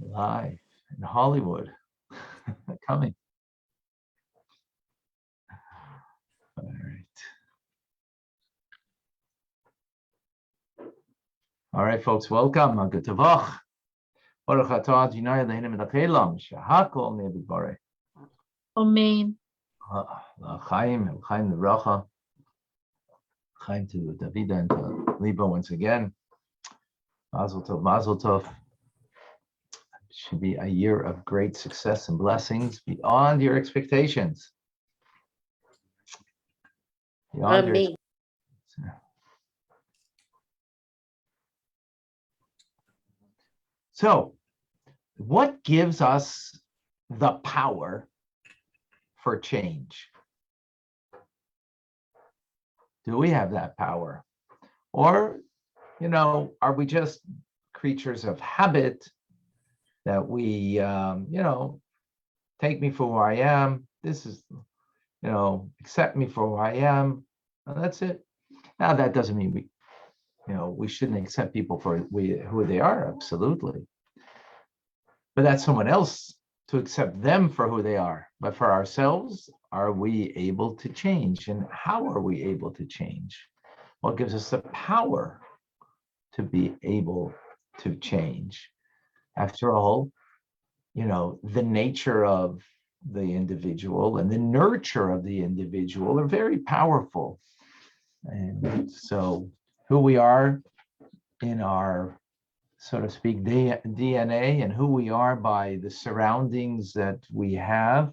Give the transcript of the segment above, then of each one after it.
live in Hollywood. Coming. All right. All right, folks, welcome. Good tavach. Baruch atah Adonai Eloheinu melech haolam, shehakol neh b'dvareh. Amen. Chaim l'bracha. Chaim to Davida and to Liba once again. Mazel tov, mazel tov. It should be a year of great success and blessings beyond your expectations. Beyond your Amen. So, what gives us the power for change? Do we have that power? Or, are we just creatures of habit that we, take me for who I am? This is, accept me for who I am. And that's it. Now, that doesn't mean we shouldn't accept people for who they are. Absolutely. But that's someone else to accept them for who they are. But for ourselves, are we able to change? And how are we able to change? What gives us the power to be able to change? After all, the nature of the individual and the nurture of the individual are very powerful. And so who we are in our, so to speak, DNA, and who we are by the surroundings that we have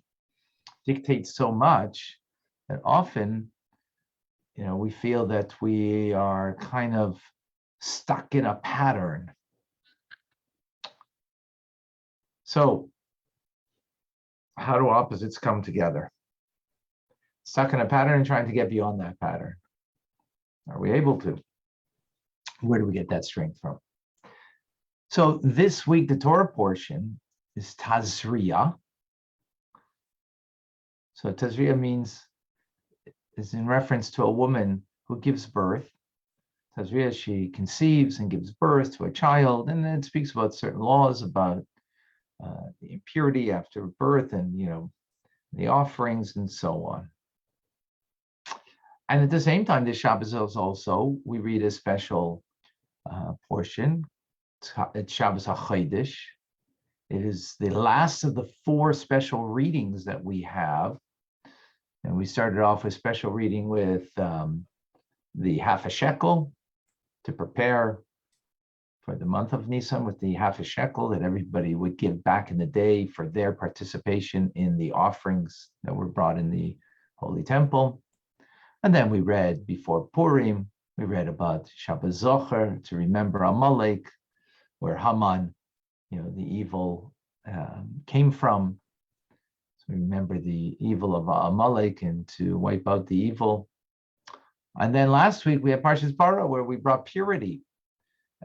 dictates so much that often, we feel that we are kind of stuck in a pattern. So how do opposites come together? Stuck in a pattern and trying to get beyond that pattern. Are we able to? Where do we get that strength from? So this week, the Torah portion is Tazria. So Tazria is in reference to a woman who gives birth. Tazria, she conceives and gives birth to a child, and then it speaks about certain laws about the impurity after birth and, the offerings and so on. And at the same time, this Shabbos also, we read a special portion. It's Shabbos HaChodesh. It is the last of the 4 special readings that we have. And we started off with special reading with the half a shekel to prepare for the month of Nisan, with the half a shekel that everybody would give back in the day for their participation in the offerings that were brought in the Holy Temple. And then we read before Purim, we read about Shabbos Zocher, to remember Amalek, where Haman, the evil came from. So remember the evil of Amalek and to wipe out the evil. And then last week we had Parshat Parsha, where we brought purity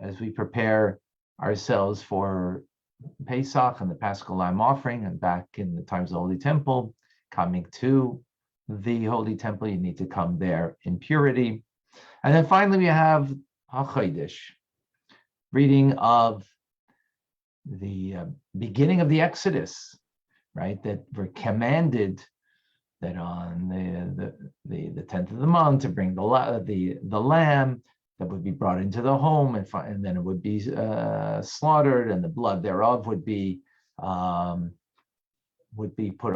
as we prepare ourselves for Pesach and the Paschal Lamb offering, and back in the times of the Holy Temple, coming to the Holy Temple, you need to come there in purity. And then finally we have HaChodesh, reading of the beginning of the Exodus, right? That we're commanded that on the 10th of the month to bring the lamb that would be brought into the home, and then it would be slaughtered, and the blood thereof would be put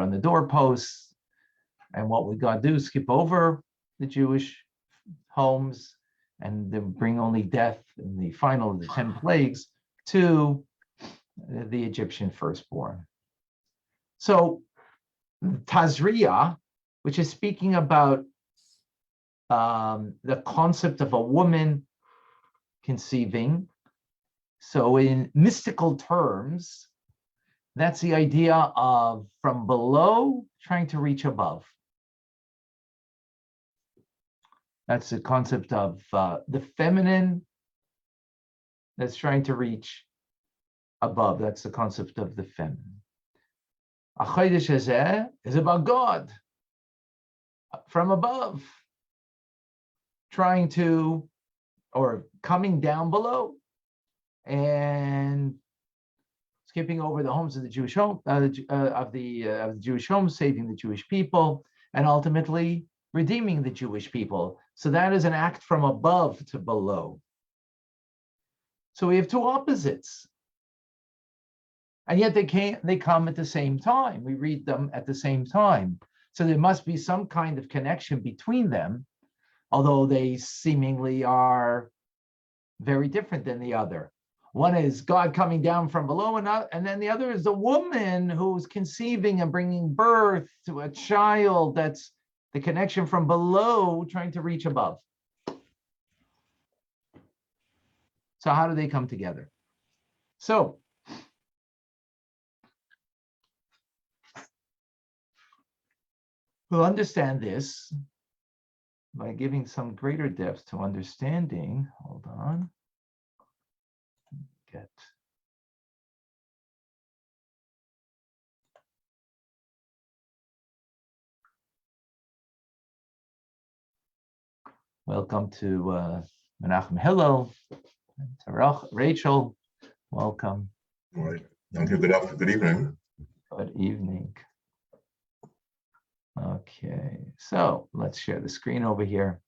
on the doorposts. And what we got to do is skip over the Jewish homes and then bring only death in the final of the 10 plagues to the Egyptian firstborn. So Tazria, which is speaking about the concept of a woman conceiving. So in mystical terms, that's the idea of from below trying to reach above. That's the concept of the feminine that's trying to reach above. That's the concept of the feminine. HaChodesh is about God from above, trying to, or coming down below and skipping over the homes of the Jewish home of the Jewish homes, saving the Jewish people, and ultimately redeeming the Jewish people. So that is an act from above to below. So we have two opposites, and yet they come at the same time. We read them at the same time. So there must be some kind of connection between them, although they seemingly are very different than the other. One is God coming down from below, and then the other is the woman who's conceiving and bringing birth to a child. That's the connection from below trying to reach above. So how do they come together? So we'll understand this by giving some greater depth to understanding. Hold on. Welcome to Menachem Hillel, Rachel. Welcome. All right. Thank you. Good evening. Good evening. Okay, so let's share the screen over here.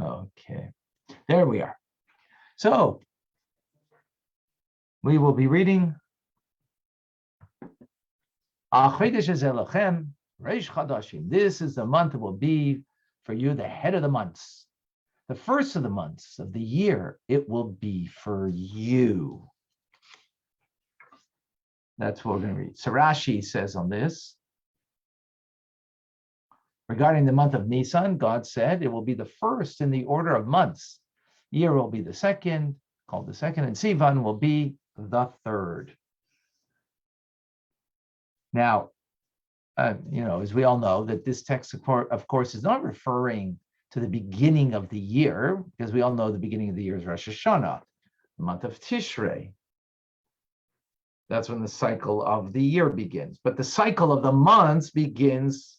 Okay, there we are. So we will be reading HaChodesh is Elochem, Reish Chadashim. This is the month that will be for you the head of the months. The first of the months of the year, it will be for you. That's what we're going to read. So Rashi says on this, regarding the month of Nisan, God said it will be the first in the order of months. Year will be the second, called the second, and Sivan will be the third. Now, as we all know, that this text, of course, is not referring to the beginning of the year, because we all know the beginning of the year is Rosh Hashanah, the month of Tishrei. That's when the cycle of the year begins. But the cycle of the months begins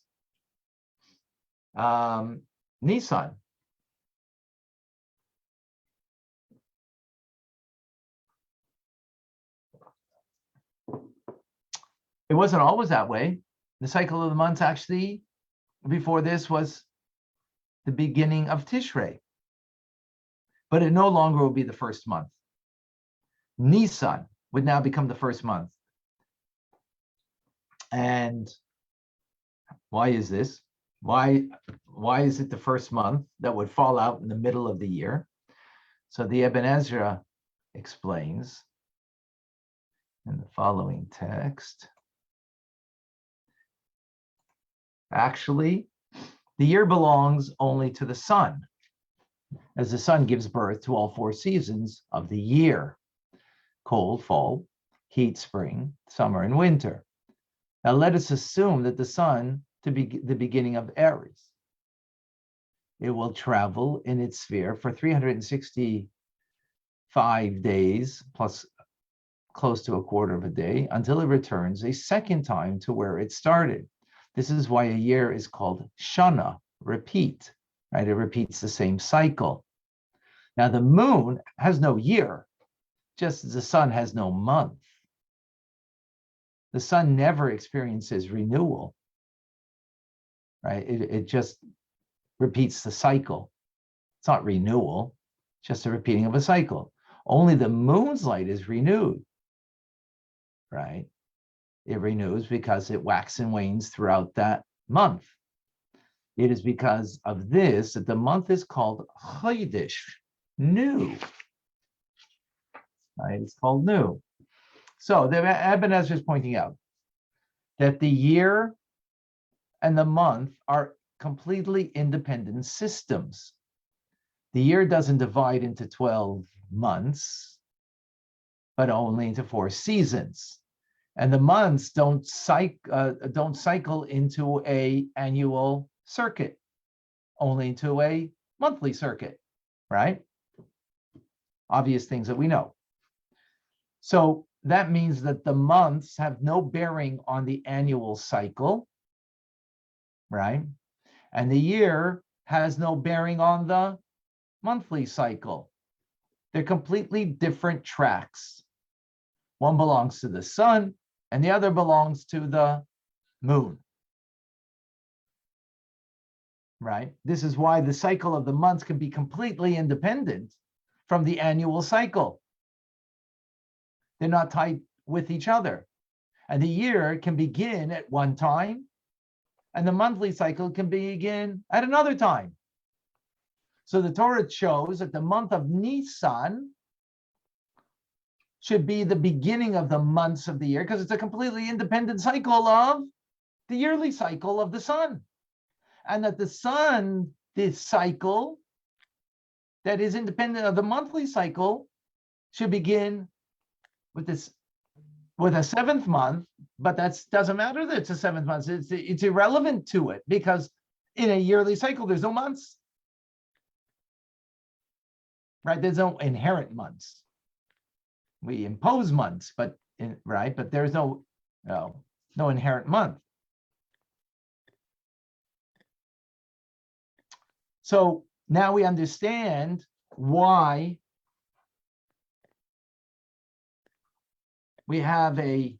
Nisan. It wasn't always that way. The cycle of the months actually, before this, was the beginning of Tishrei. But it no longer will be the first month. Nisan would now become the first month. And why is this? Why is it the first month that would fall out in the middle of the year? So the Ibn Ezra explains in the following text. Actually, the year belongs only to the sun, as the sun gives birth to all four seasons of the year: cold, fall, heat, spring, summer, and winter. Now let us assume that the sun to be the beginning of Aries. It will travel in its sphere for 365 days, plus close to a quarter of a day, until it returns a second time to where it started. This is why a year is called Shana, repeat, right? It repeats the same cycle. Now the moon has no year, just as the sun has no month. The sun never experiences renewal, right? It just repeats the cycle. It's not renewal, just a repeating of a cycle. Only the moon's light is renewed, right? It renews because it waxes and wanes throughout that month. It is because of this that the month is called HaChodesh, new. Right? It's called new. So the Ibn Ezra is pointing out that the year and the month are completely independent systems. The year doesn't divide into 12 months, but only into 4 seasons. And the months don't cycle into an annual circuit, only into a monthly circuit, right? Obvious things that we know. So that means that the months have no bearing on the annual cycle, right? And the year has no bearing on the monthly cycle. They're completely different tracks. One belongs to the sun and the other belongs to the moon. Right? This is why the cycle of the months can be completely independent from the annual cycle. They're not tied with each other. And the year can begin at one time, and the monthly cycle can begin at another time. So the Torah shows that the month of Nisan should be the beginning of the months of the year because it's a completely independent cycle of the yearly cycle of the sun. And that the sun, this cycle that is independent of the monthly cycle, should begin with a seventh month, but that doesn't matter that it's a seventh month. It's irrelevant to it because in a yearly cycle, there's no months. Right? There's no inherent months. We impose months, but there's no inherent month. So now we understand why we have a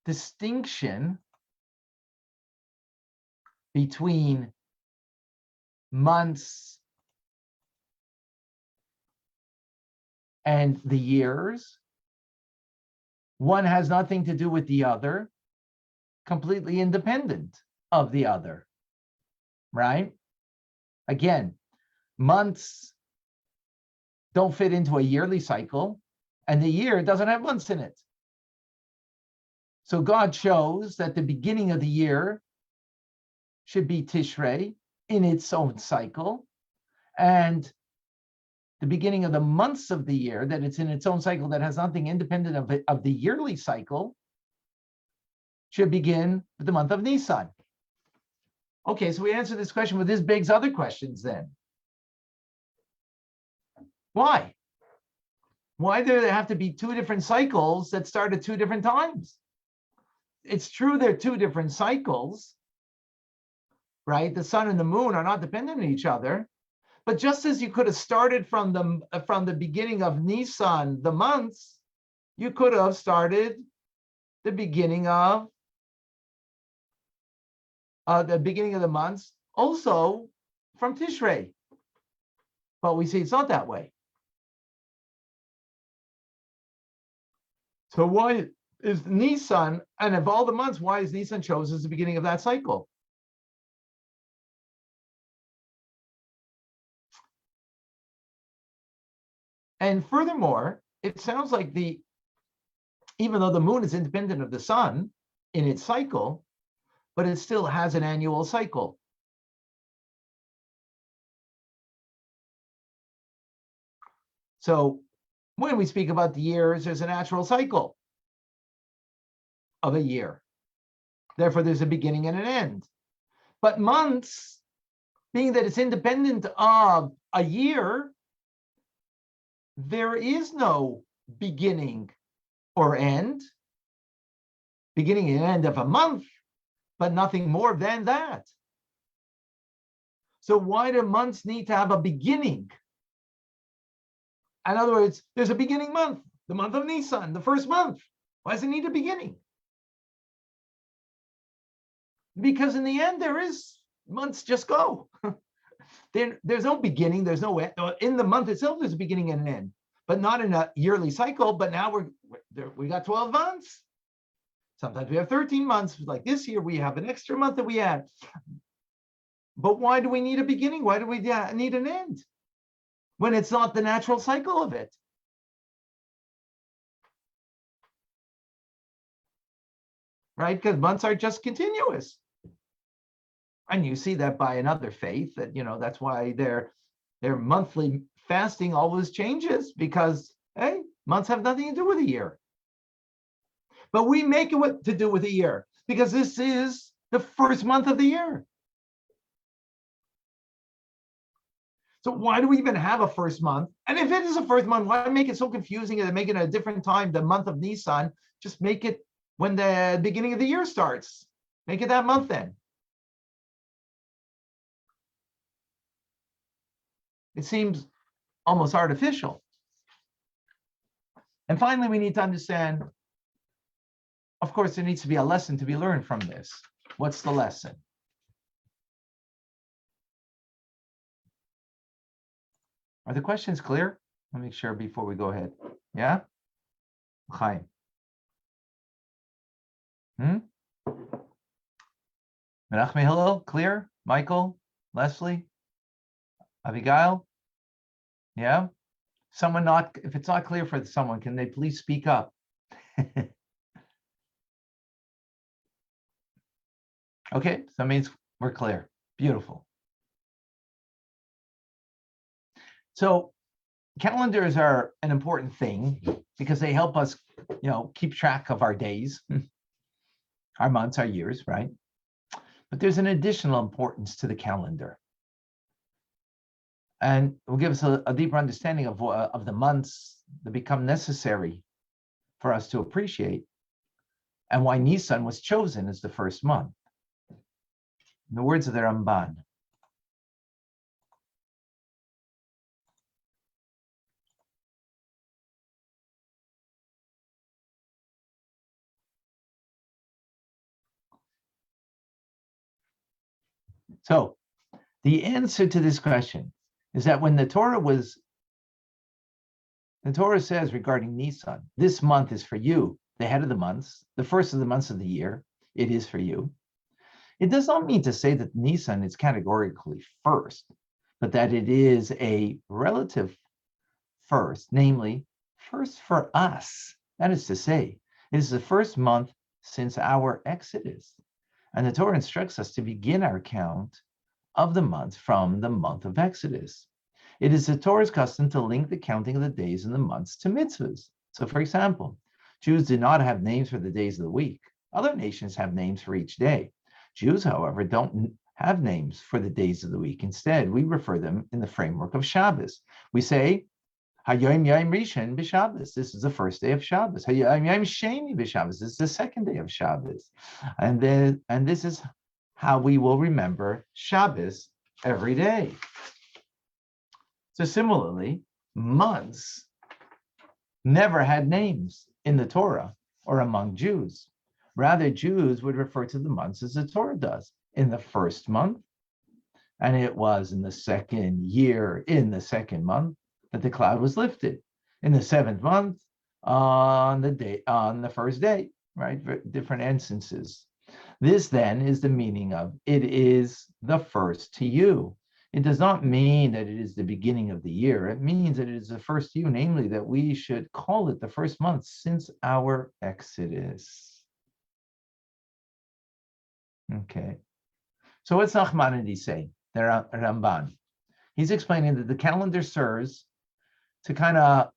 distinction between months and the years. One has nothing to do with the other, completely independent of the other, right? Again, months don't fit into a yearly cycle, and the year doesn't have months in it. So God shows that the beginning of the year should be Tishrei in its own cycle, and the beginning of the months of the year, that it's in its own cycle that has nothing independent of the yearly cycle, should begin with the month of Nisan. Okay, so we answer this question, but this begs other questions then. Why? Why do there have to be two different cycles that start at two different times? It's true they're two different cycles, right? The sun and the moon are not dependent on each other. But just as you could have started from the beginning of Nisan, the months, you could have started the beginning of the months also from Tishrei. But we see it's not that way. So why is Nisan, and of all the months, why is Nisan chosen as the beginning of that cycle? And furthermore, it sounds like even though the moon is independent of the sun in its cycle, but it still has an annual cycle. So when we speak about the years, there's a natural cycle of a year. Therefore, there's a beginning and an end. But months, being that it's independent of a year, there is no beginning or end. Beginning and end of a month, but nothing more than that. So why do months need to have a beginning? In other words, there's a beginning month, the month of Nisan, the first month. Why does it need a beginning? Because in the end, months just go. There's no beginning, there's no end. In the month itself, there's a beginning and an end, but not in a yearly cycle. But now we got 12 months. Sometimes we have 13 months. Like this year, we have an extra month that we add. But why do we need a beginning? Why do we need an end? When it's not the natural cycle of it. Right? Because months are just continuous. And you see that by another faith, that that's why their monthly fasting always changes, because hey, months have nothing to do with a year. But we make it to do with a year because this is the first month of the year. So why do we even have a first month? And if it is a first month, why make it so confusing and make it a different time, the month of Nisan? Just make it when the beginning of the year starts. Make it that month then. It seems almost artificial. And finally, we need to understand, of course, there needs to be a lesson to be learned from this. What's the lesson? Are the questions clear? Let me make sure before we go ahead. Yeah? Chaim. Menachem Hillel, clear? Michael? Leslie? Abigail? Yeah? Someone not, if it's not clear for someone, can they please speak up? Okay, so that means we're clear. Beautiful. So calendars are an important thing because they help us, keep track of our days, our months, our years, right? But there's an additional importance to the calendar. And it will give us a deeper understanding of the months that become necessary for us to appreciate and why Nisan was chosen as the first month. In the words of the Ramban, so the answer to this question is that when the Torah says regarding Nisan, this month is for you, the head of the months, the first of the months of the year, it is for you. It does not mean to say that Nisan is categorically first, but that it is a relative first, namely, first for us. That is to say, it is the first month since our Exodus. And the Torah instructs us to begin our count of the months from the month of Exodus. It is the Torah's custom to link the counting of the days and the months to mitzvahs. So, for example, Jews do not have names for the days of the week. Other nations have names for each day. Jews, however, don't have names for the days of the week. Instead, we refer them in the framework of Shabbos. We say, Hayom Yom Rishon b'Shabbos. This is the first day of Shabbos. Hayom Yom Sheni b'Shabbos. This is the second day of Shabbos. And this is how we will remember Shabbos every day. So similarly, months never had names in the Torah or among Jews. Rather, Jews would refer to the months as the Torah does. In the first month, and it was in the second year, in the second month, that the cloud was lifted. In the seventh month, on the first day, right? Different instances. This then is the meaning of it is the first to you. It does not mean that it is the beginning of the year. It means that it is the first to you, namely that we should call it the first month since our Exodus. Okay. So what's Nachmanides say? The Ramban. He's explaining that the calendar serves to kind of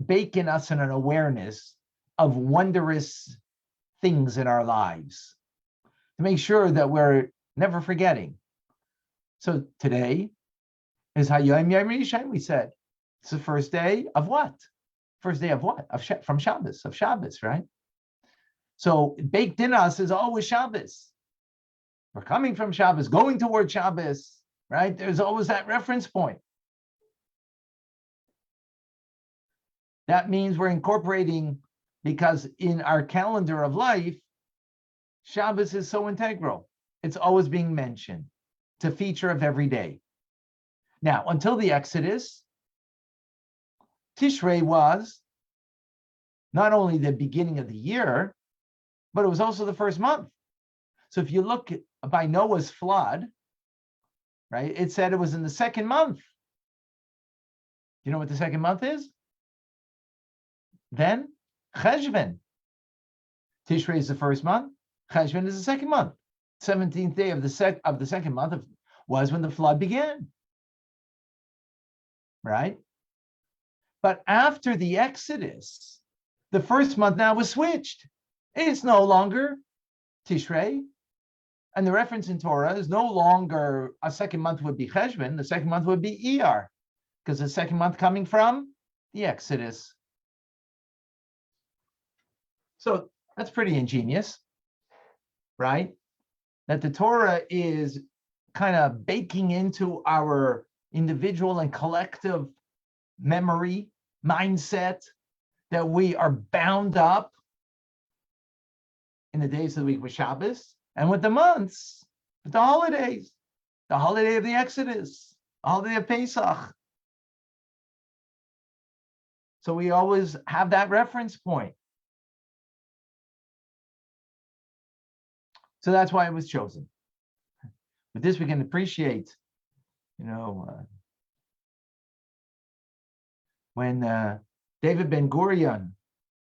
bake in us an awareness of wondrous things in our lives, to make sure that we're never forgetting. So today is Hayom Yom Rishon, we said. It's the first day of what? First day of what? From Shabbos, of Shabbos, right? So baked in us is always Shabbos. We're coming from Shabbos, going toward Shabbos, right? There's always that reference point. That means we're incorporating, because in our calendar of life, Shabbos is so integral. It's always being mentioned. It's a feature of every day. Now, until the Exodus, Tishrei was not only the beginning of the year, but it was also the first month. So if you look by Noah's flood, right, it said it was in the second month. You know what the second month is? Then Cheshvan. Tishrei is the first month. Cheshvan is the second month. 17th day of the second month was when the flood began. Right? But after the Exodus, the first month now was switched. It's no longer Tishrei. And the reference in Torah is no longer a second month would be Cheshvan, the second month would be Iyar, because the second month coming from the Exodus. So that's pretty ingenious, right? That the Torah is kind of baking into our, individual and collective memory, mindset, that we are bound up in the days of the week with Shabbos and with the months, with the holidays, the holiday of the Exodus, the holiday of Pesach. So we always have that reference point. So that's why it was chosen. With this, we can appreciate, when David Ben-Gurion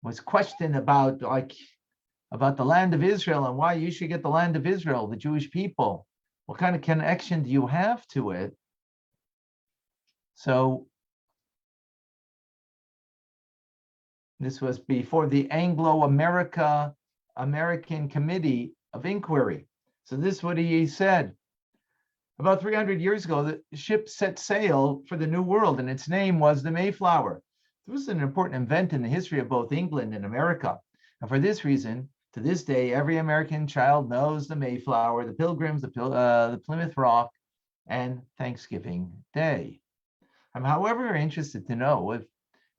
was questioned about the land of Israel and why you should get the land of Israel, the Jewish people. What kind of connection do you have to it? So this was before the Anglo-American Committee of Inquiry. So this is what he said. About 300 years ago, the ship set sail for the New World, and its name was the Mayflower. This was an important event in the history of both England and America. And for this reason, to this day, every American child knows the Mayflower, the Pilgrims, the Plymouth Rock, and Thanksgiving Day. I'm, however, interested to know if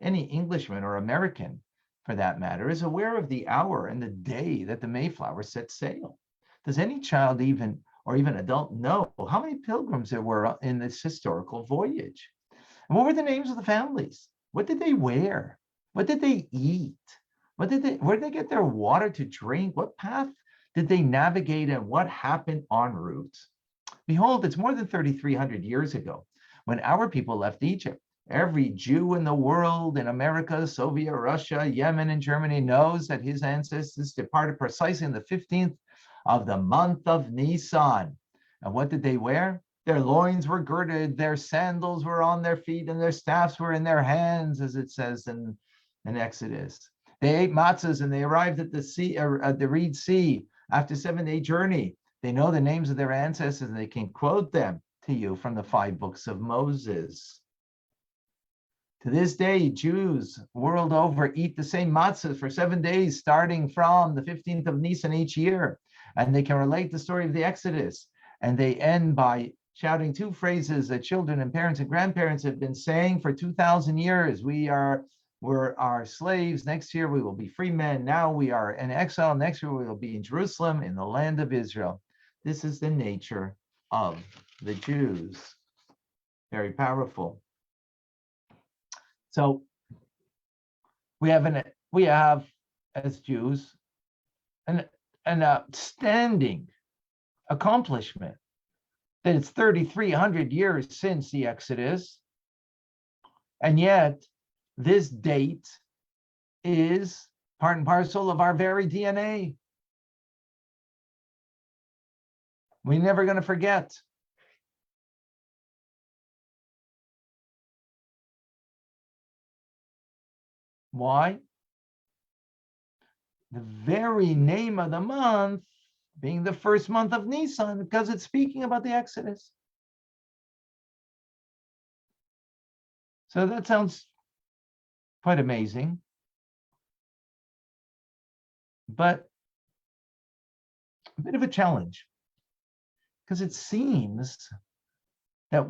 any Englishman or American, for that matter, is aware of the hour and the day that the Mayflower set sail. Does any child or even adult know how many pilgrims there were in this historical voyage? And what were the names of the families? What did they wear? What did they eat? Where did they get their water to drink? What path did they navigate and what happened en route? Behold, it's more than 3,300 years ago when our people left Egypt. Every Jew in the world, in America, Soviet, Russia, Yemen, and Germany knows that his ancestors departed precisely on the 15th of the month of Nisan. And what did they wear? Their loins were girded, their sandals were on their feet, and their staffs were in their hands, as it says in Exodus. They ate matzahs and they arrived at the Reed Sea after a 7-day journey. They know the names of their ancestors and they can quote them to you from the 5 books of Moses. To this day, Jews world over eat the same matzahs for 7 days, starting from the 15th of Nisan each year. And they can relate the story of the Exodus. And they end by shouting 2 phrases that children and parents and grandparents have been saying for 2,000 years. We're our slaves. Next year, we will be free men. Now we are in exile. Next year, we will be in Jerusalem, in the land of Israel. This is the nature of the Jews. Very powerful. So we have as Jews an outstanding accomplishment that it's 3,300 years since the Exodus, and yet this date is part and parcel of our very DNA. We're never going to forget. Why? The very name of the month being the first month of Nisan, because it's speaking about the Exodus. So that sounds quite amazing. But a bit of a challenge, because it seems that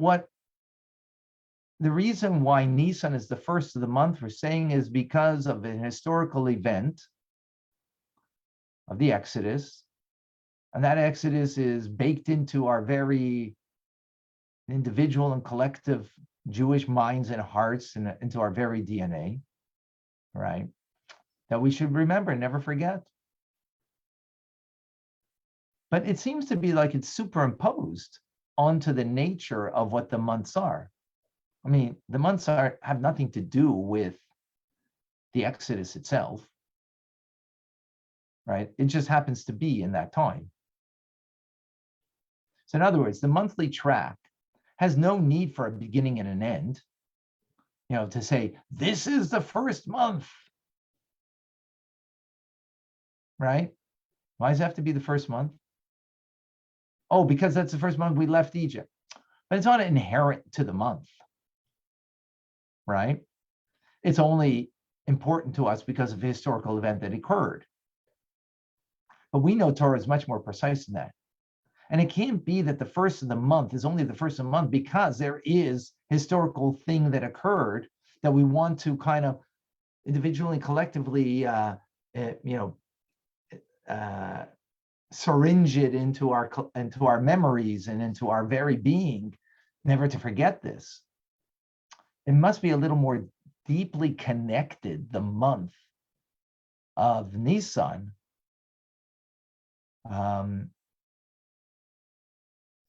the reason why Nisan is the first of the month, we're saying, is because of an historical event of the Exodus. And that Exodus is baked into our very individual and collective Jewish minds and hearts and into our very DNA, right? That we should remember and never forget. But it seems to be like it's superimposed onto the nature of what the months are. I mean, the months have nothing to do with the Exodus itself, right? It just happens to be in that time. So in other words, the monthly track has no need for a beginning and an end, to say, this is the first month, right? Why does it have to be the first month? Oh, because that's the first month we left Egypt. But it's not inherent to the month, right? It's only important to us because of a historical event that occurred. But we know Torah is much more precise than that. And it can't be that the first of the month is only the first of the month because there is historical thing that occurred that we want to kind of individually and collectively, syringe it into our memories and into our very being, never to forget this. It must be a little more deeply connected, the month of Nisan,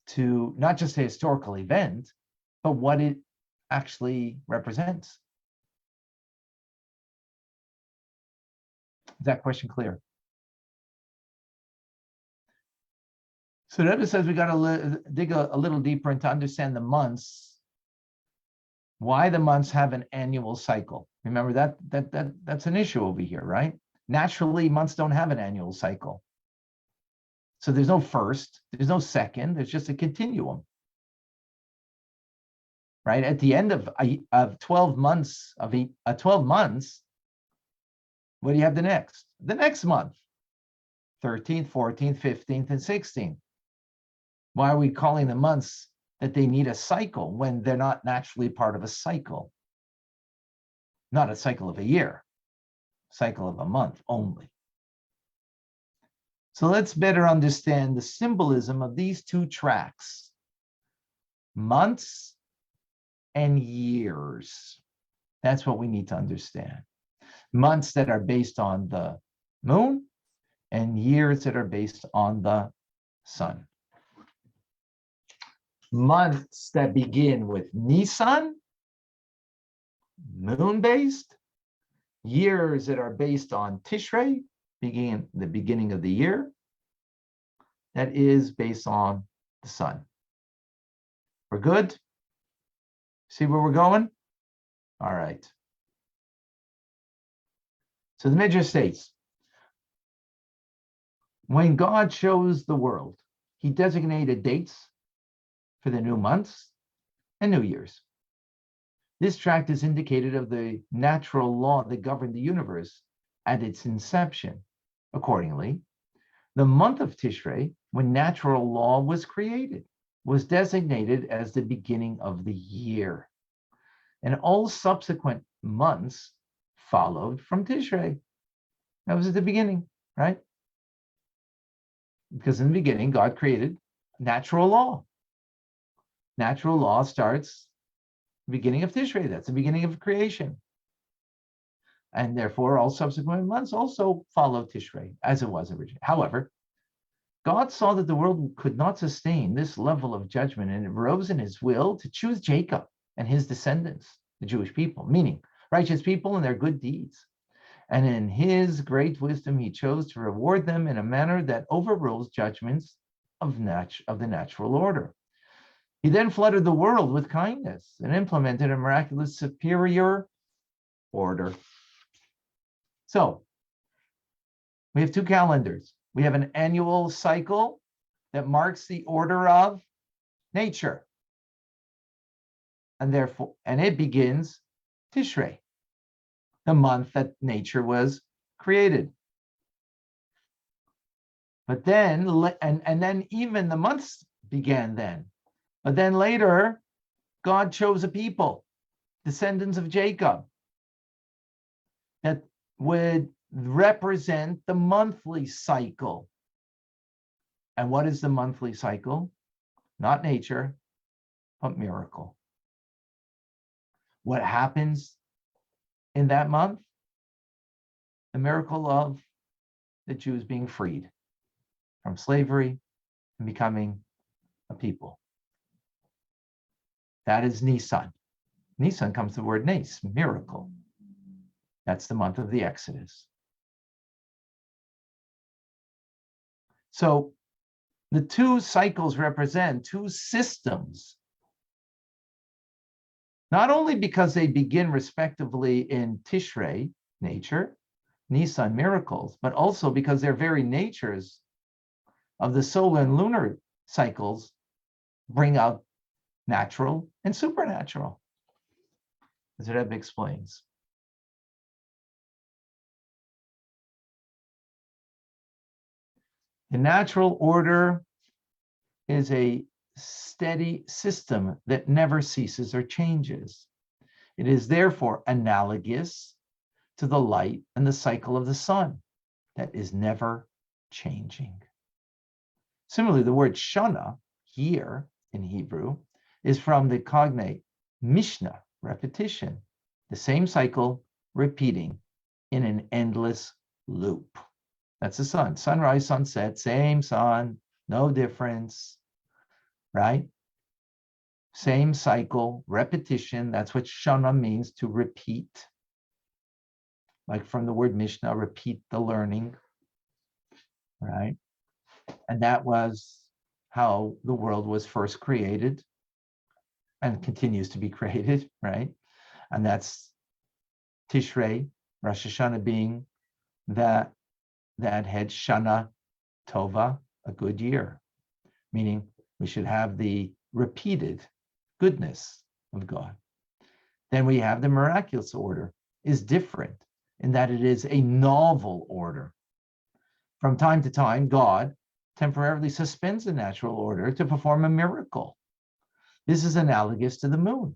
to not just a historical event, but what it actually represents. Is that question clear? So Rabbi says we got to dig a little deeper and to understand the months, why the months have an annual cycle. Remember that's an issue over here, right? Naturally, months don't have an annual cycle. So there's no first, there's no second, there's just a continuum. Right? At the end of 12 months, 12 months, what do you have the next? The next month, 13th, 14th, 15th, and 16th. Why are we calling the months that they need a cycle when they're not naturally part of a cycle? Not a cycle of a year, cycle of a month only. So let's better understand the symbolism of these two tracks, months and years. That's what we need to understand. Months that are based on the moon and years that are based on the sun. Months that begin with Nisan, moon-based. Years that are based on Tishrei, the beginning of the year, that is based on the sun. We're good? See where we're going? All right. So the Midrash states, when God chose the world, he designated dates for the new months and new years. This tract is indicative of the natural law that governed the universe at its inception. Accordingly, the month of Tishrei, when natural law was created, was designated as the beginning of the year. And all subsequent months followed from Tishrei. That was at the beginning, right? Because in the beginning, God created natural law. Natural law starts beginning of Tishrei. That's the beginning of creation. And therefore, all subsequent months also follow Tishrei, as it was originally. However, God saw that the world could not sustain this level of judgment, and it arose in his will to choose Jacob and his descendants, the Jewish people, meaning righteous people and their good deeds. And in his great wisdom, he chose to reward them in a manner that overrules judgments of the natural order. He then flooded the world with kindness and implemented a miraculous superior order. So we have two calendars. We have an annual cycle that marks the order of nature. And therefore, and it begins Tishrei, the month that nature was created. But then, and then even the months began then. But then later, God chose a people, descendants of Jacob, that would represent the monthly cycle. And what is the monthly cycle? Not nature, but miracle. What happens in that month? The miracle of the Jews being freed from slavery and becoming a people. That is Nisan. Nisan comes the word nes, miracle. That's the month of the Exodus. So the two cycles represent two systems, not only because they begin respectively in Tishrei, nature, Nisan, miracles, but also because their very natures of the solar and lunar cycles bring out natural and supernatural, as Rabbi explains. The natural order is a steady system that never ceases or changes. It is therefore analogous to the light and the cycle of the sun that is never changing. Similarly, the word shana, year in Hebrew, is from the cognate mishnah, repetition, the same cycle repeating in an endless loop. That's the sun. Sunrise, sunset, same sun, no difference, right? Same cycle, repetition. That's what shana means, to repeat. Like from the word mishnah, repeat the learning, right? And that was how the world was first created and continues to be created, right? And that's Tishrei, Rosh Hashanah being that head Shana Tova, a good year, meaning we should have the repeated goodness of God. Then we have the miraculous order, is different in that it is a novel order. From time to time, God temporarily suspends the natural order to perform a miracle. This is analogous to the moon.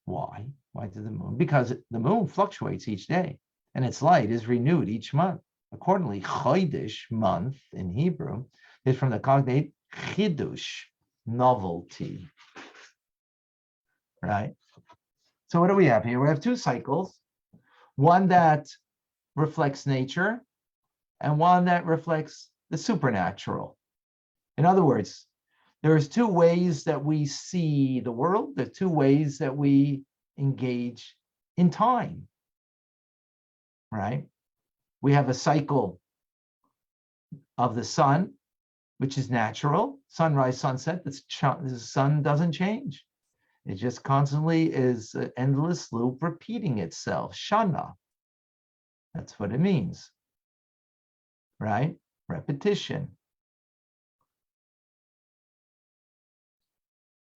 Why? Why to the moon? Because the moon fluctuates each day and its light is renewed each month. Accordingly, HaChodesh, month in Hebrew, is from the cognate chidush, novelty, right? So what do we have here? We have two cycles, one that reflects nature and one that reflects the supernatural. In other words, there's two ways that we see the world. There are two ways that we engage in time, right? We have a cycle of the sun, which is natural, sunrise, sunset. The sun doesn't change. It just constantly is an endless loop repeating itself. Shana. That's what it means, right? Repetition.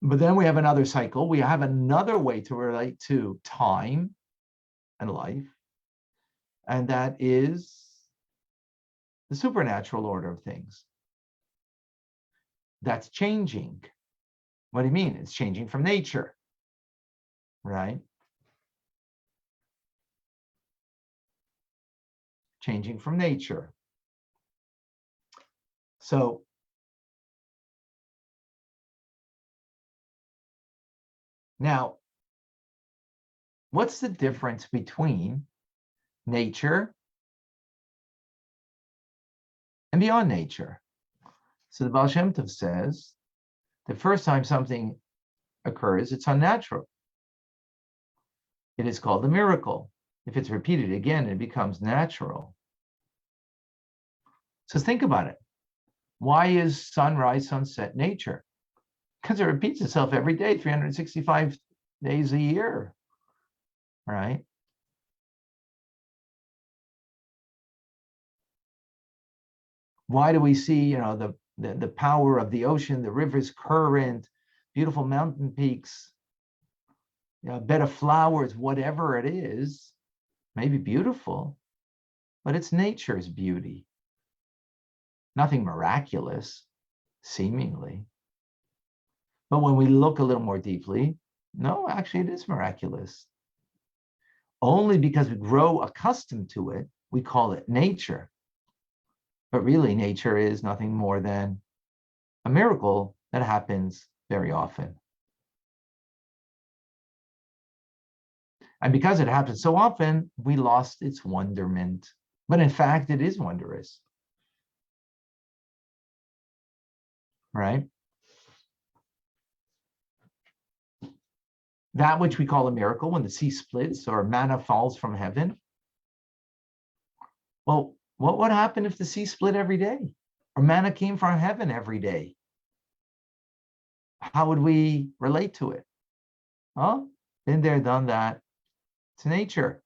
But then we have another cycle. We have another way to relate to time and life, and that is the supernatural order of things. That's changing. What do you mean? It's changing from nature, right? Changing from nature. So now, what's the difference between nature and beyond nature? So the Baal Shem Tov says, the first time something occurs, it's unnatural. It is called a miracle. If it's repeated again, it becomes natural. So think about it. Why is sunrise, sunset nature? Because it repeats itself every day, 365 days a year, right? Why do we see, the power of the ocean, the river's current, beautiful mountain peaks, a bed of flowers, whatever it is, maybe beautiful, but it's nature's beauty. Nothing miraculous, seemingly. But when we look a little more deeply, no, actually it is miraculous. Only because we grow accustomed to it, we call it nature. But really, nature is nothing more than a miracle that happens very often. And because it happens so often, we lost its wonderment. But in fact, it is wondrous. Right? That which we call a miracle, when the sea splits or manna falls from heaven. Well, what would happen if the sea split every day or manna came from heaven every day? How would we relate to it? Oh, been there, done that. It's nature.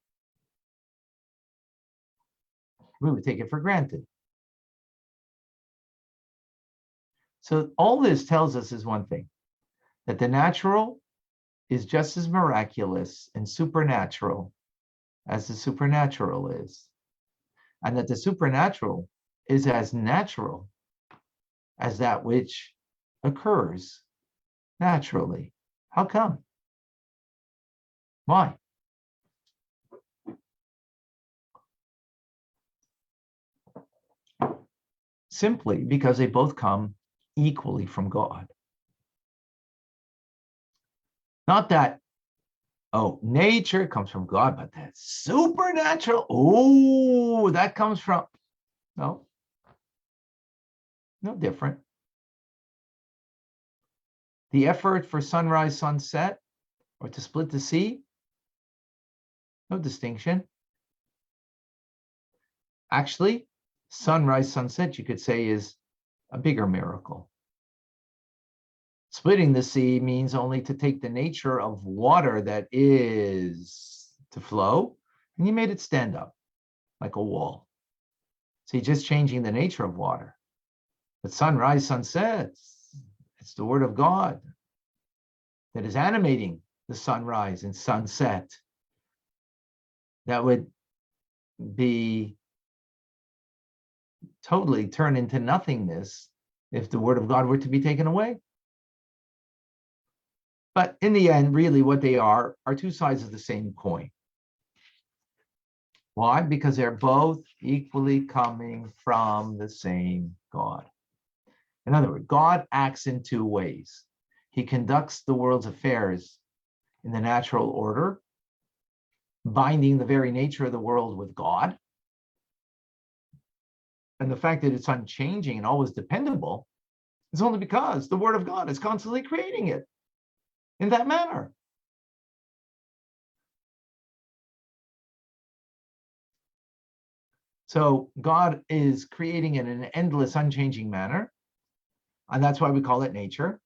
We would take it for granted. So all this tells us is one thing, that the natural is just as miraculous and supernatural as the supernatural is. And that the supernatural is as natural as that which occurs naturally. How come? Why? Simply because they both come equally from God. Not that, oh, nature comes from God, but that supernatural, oh, that comes from, no different. The effort for sunrise, sunset, or to split the sea, no distinction. Actually, sunrise, sunset, you could say, is a bigger miracle. Splitting the sea means only to take the nature of water that is to flow, and you made it stand up like a wall. So you're just changing the nature of water. But sunrise, sunset, it's the word of God that is animating the sunrise and sunset. That would be totally turn into nothingness if the word of God were to be taken away. But in the end, really what they are two sides of the same coin. Why? Because they're both equally coming from the same God. In other words, God acts in two ways. He conducts the world's affairs in the natural order, binding the very nature of the world with God. And the fact that it's unchanging and always dependable is only because the word of God is constantly creating it in that manner. So God is creating it in an endless, unchanging manner. And that's why we call it nature.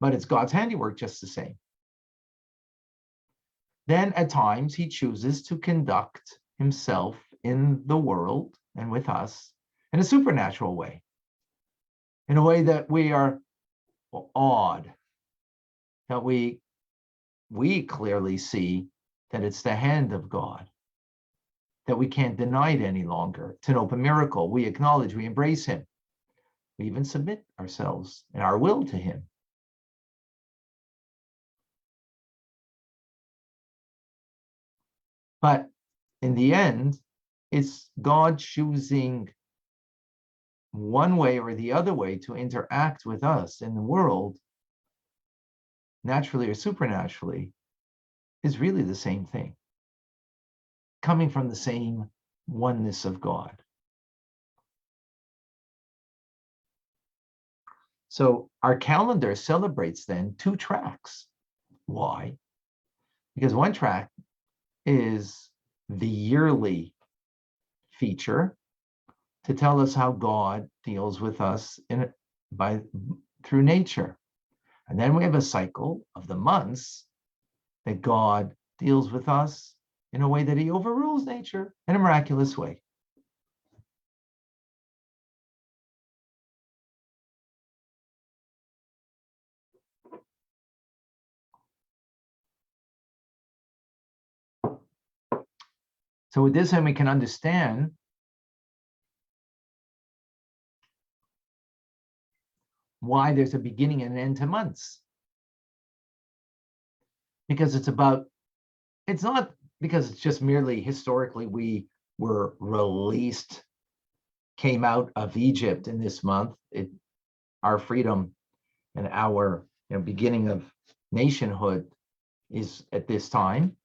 But it's God's handiwork just the same. Then at times he chooses to conduct himself in the world and with us in a supernatural way, in a way that we are awed, that we clearly see that it's the hand of God, that we can't deny it any longer. It's an open miracle. We acknowledge, we embrace him. We even submit ourselves and our will to him. But in the end, it's God choosing one way or the other way to interact with us in the world, naturally or supernaturally, is really the same thing, coming from the same oneness of God. So our calendar celebrates then two tracks. Why? Because one track is the yearly feature to tell us how God deals with us through nature. And then we have a cycle of the months that God deals with us in a way that he overrules nature in a miraculous way. So with this, then we can understand why there's a beginning and an end to months. Because it's not because it's just merely historically we were released, came out of Egypt in this month. Our freedom and our beginning of nationhood is at this time.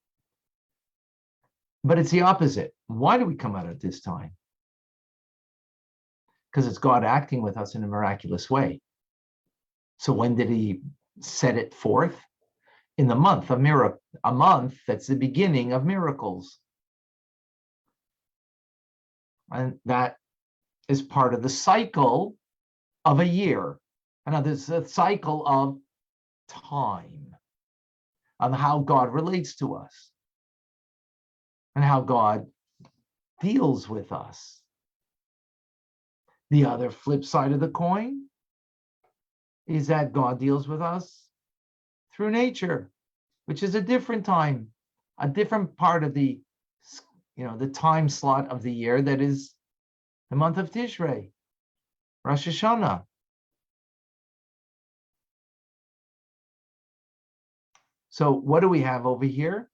But it's the opposite. Why do we come out at this time? Because it's God acting with us in a miraculous way. So when did he set it forth? In the month of miracle, a month that's the beginning of miracles. And that is part of the cycle of a year. And there's a cycle of time, of how God relates to us and how God deals with us. The other flip side of the coin is that God deals with us through nature, which is a different time, a different part of the time slot of the year that is the month of Tishrei, Rosh Hashanah. So what do we have over here?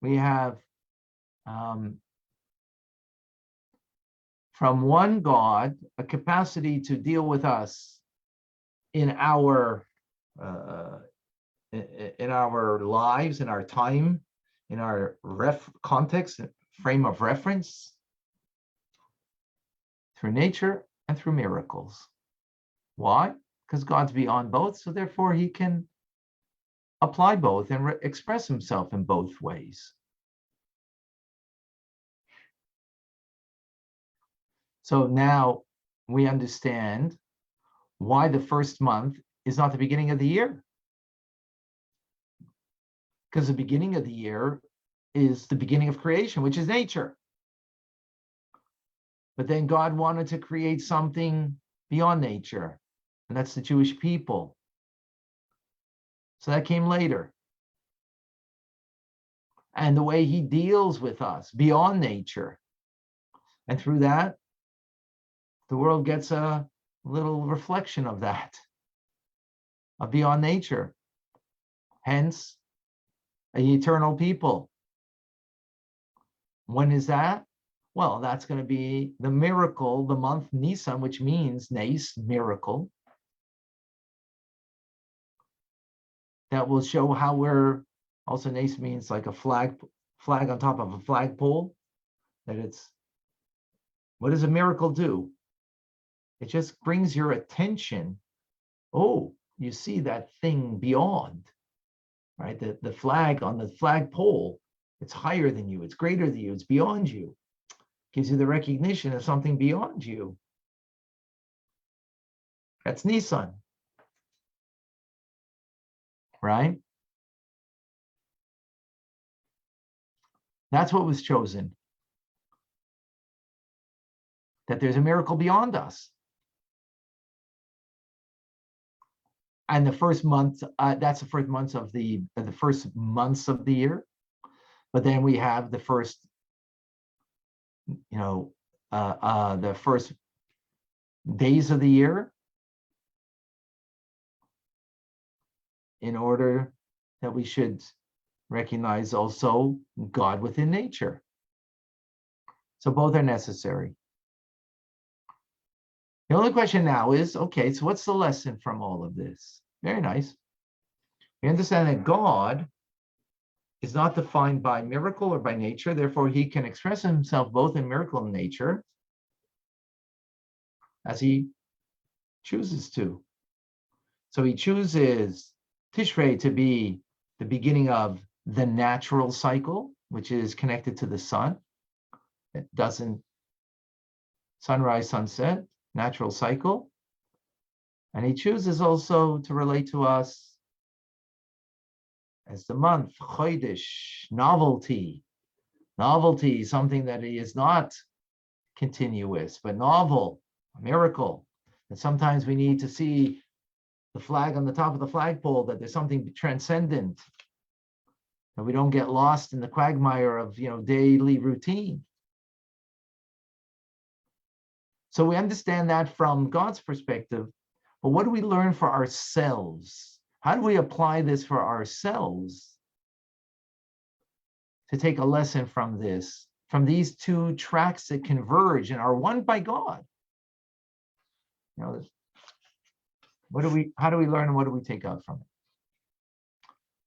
We have from one God a capacity to deal with us in our lives, in our time, in our context, frame of reference, through nature and through miracles. Why? Because God's beyond both, so therefore he can apply both and express himself in both ways. So now we understand why the first month is not the beginning of the year. Because the beginning of the year is the beginning of creation, which is nature. But then God wanted to create something beyond nature, and that's the Jewish people. So that came later. And the way he deals with us beyond nature. And through that, the world gets a little reflection of that, of beyond nature. Hence, an eternal people. When is that? Well, that's going to be the miracle, the month Nisan, which means Nes, miracle. That will show how we're, also Nes means like a flag on top of a flagpole. That it's, what does a miracle do? It just brings your attention. Oh, you see that thing beyond, right? The flag on the flagpole, it's higher than you, it's greater than you, it's beyond you. Gives you the recognition of something beyond you. That's Nisan, right? That's what was chosen. That there's a miracle beyond us. And the first month, that's the first months of the first months of the year. But then we have the first, the first days of the year, in order that we should recognize also God within nature. So both are necessary. The only question now is, okay, so what's the lesson from all of this? Very nice. We understand that God is not defined by miracle or by nature, therefore he can express himself both in miracle and nature as he chooses to. So he chooses Tishrei to be the beginning of the natural cycle, which is connected to the sun. It doesn't sunrise, sunset, natural cycle. And he chooses also to relate to us as the month, HaChodesh, novelty. Novelty, something that is not continuous, but novel, a miracle. And sometimes we need to see the flag on the top of the flagpole, that there's something transcendent, that we don't get lost in the quagmire of daily routine. So we understand that from God's perspective, but what do we learn for ourselves? How do we apply this for ourselves to take a lesson from this, from these two tracks that converge and are one by God? How do we learn and what do we take out from it?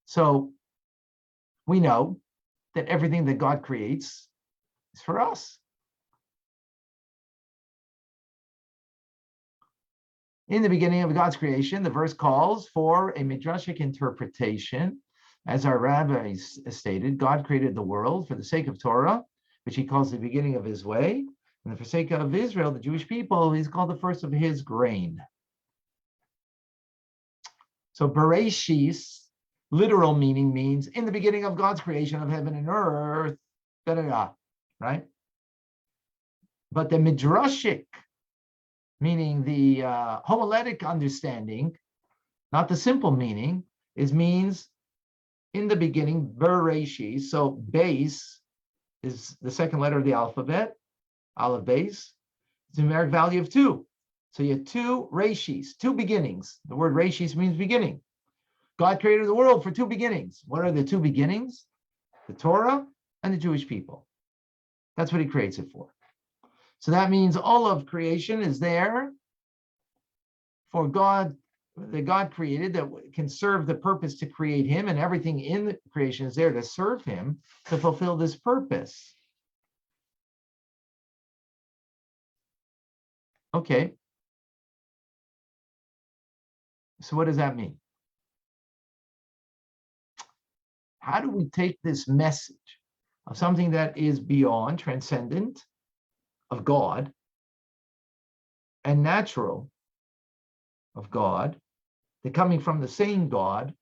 So we know that everything that God creates is for us. In the beginning of God's creation, the verse calls for a midrashic interpretation. As our rabbis stated, God created the world for the sake of Torah, which he calls the beginning of his way. And for the sake of Israel, the Jewish people, he's called the first of his grain. So Bereshis, literal meaning, means in the beginning of God's creation of heaven and earth, right? But the midrashic, meaning the homiletic understanding, not the simple meaning, means in the beginning, Bereshis. So base is the second letter of the alphabet, aleph base. It's a numeric value of 2. So you have two reshis, two beginnings. The word reshis means beginning. God created the world for two beginnings. What are the two beginnings? The Torah and the Jewish people. That's what he creates it for. So that means all of creation is there for God, that God created, that can serve the purpose to create him, and everything in the creation is there to serve him, to fulfill this purpose. Okay. So what does that mean? How do we take this message of something that is beyond, transcendent, of God, and natural of God, they're coming from the same God,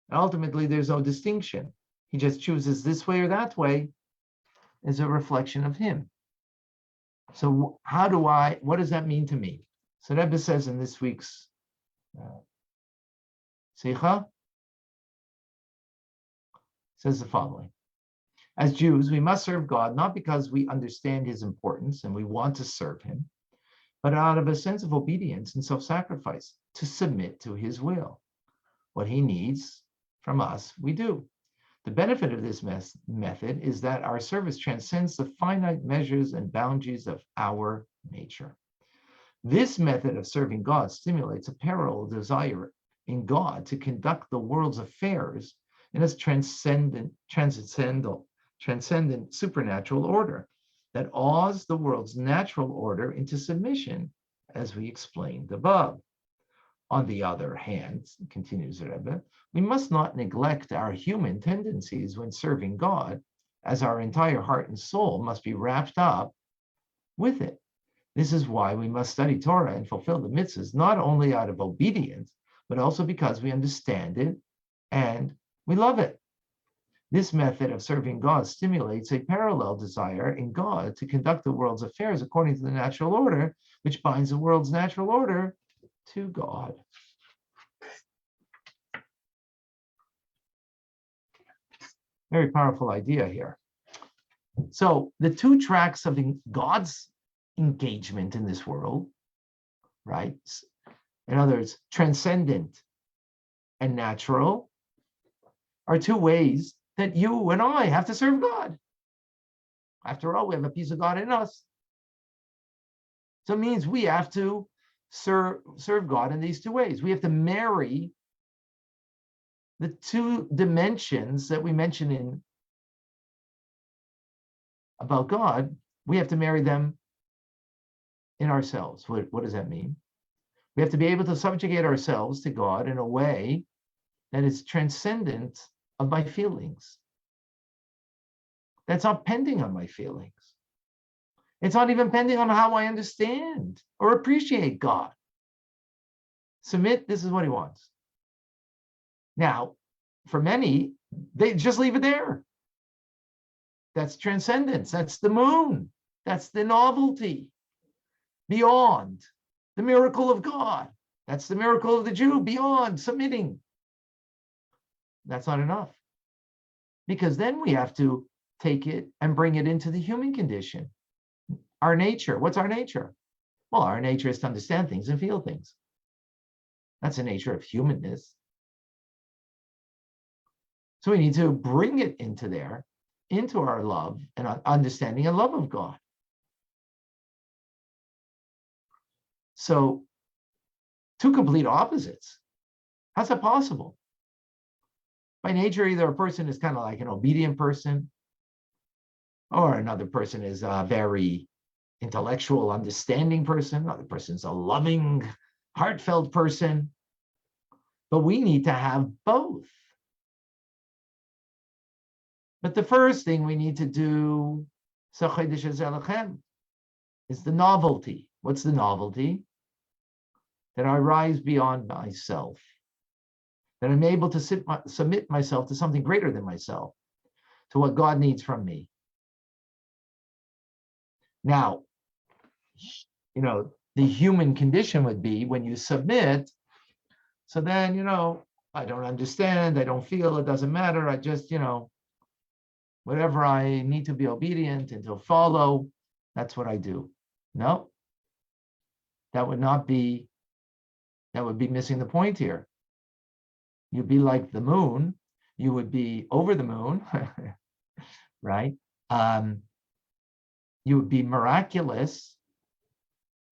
and ultimately there's no distinction. He just chooses this way or that way as a reflection of him. So what does that mean to me? So Rabbi says in this week's Sikha, says the following. As Jews, we must serve God not because we understand his importance and we want to serve him, but out of a sense of obedience and self-sacrifice to submit to his will. What he needs from us, we do. The benefit of this method is that our service transcends the finite measures and boundaries of our nature. This method of serving God stimulates a parallel desire in God to conduct the world's affairs in a transcendent supernatural order that awes the world's natural order into submission, as we explained above. On the other hand, continues the Rebbe, we must not neglect our human tendencies when serving God, as our entire heart and soul must be wrapped up with it. This is why we must study Torah and fulfill the mitzvahs, not only out of obedience, but also because we understand it and we love it. This method of serving God stimulates a parallel desire in God to conduct the world's affairs according to the natural order, which binds the world's natural order to God. Very powerful idea here. So the two tracks of God's engagement in this world, right? In other words, transcendent and natural, are two ways that you and I have to serve God. After all, we have a piece of God in us. So it means we have to serve God in these two ways. We have to marry the two dimensions that we mentioned about God. We have to marry them in ourselves. What does that mean? We have to be able to subjugate ourselves to God in a way that is transcendent of my feelings. That's not pending on my feelings. It's not even pending on how I understand or appreciate God. Submit, this is what he wants. Now, for many, they just leave it there. That's transcendence. That's the moon. That's the novelty. Beyond the miracle of God. That's the miracle of the Jew, beyond submitting. That's not enough. Because then we have to take it and bring it into the human condition. Our nature. What's our nature? Well, our nature is to understand things and feel things. That's the nature of humanness. So we need to bring it into there, into our love and understanding and love of God. So, two complete opposites. How's that possible? By nature, either a person is kind of like an obedient person, or another person is a very intellectual, understanding person. Another person's a loving, heartfelt person. But we need to have both. But the first thing we need to do is the novelty. What's the novelty? That I rise beyond myself. That I'm able to submit myself to something greater than myself, to what God needs from me. Now, the human condition would be when you submit, so then, I don't understand, I don't feel, it doesn't matter, I just, whatever I need to be obedient and to follow, that's what I do. No. that would be missing the point here. You'd be like the moon. You would be over the moon, right? You would be miraculous,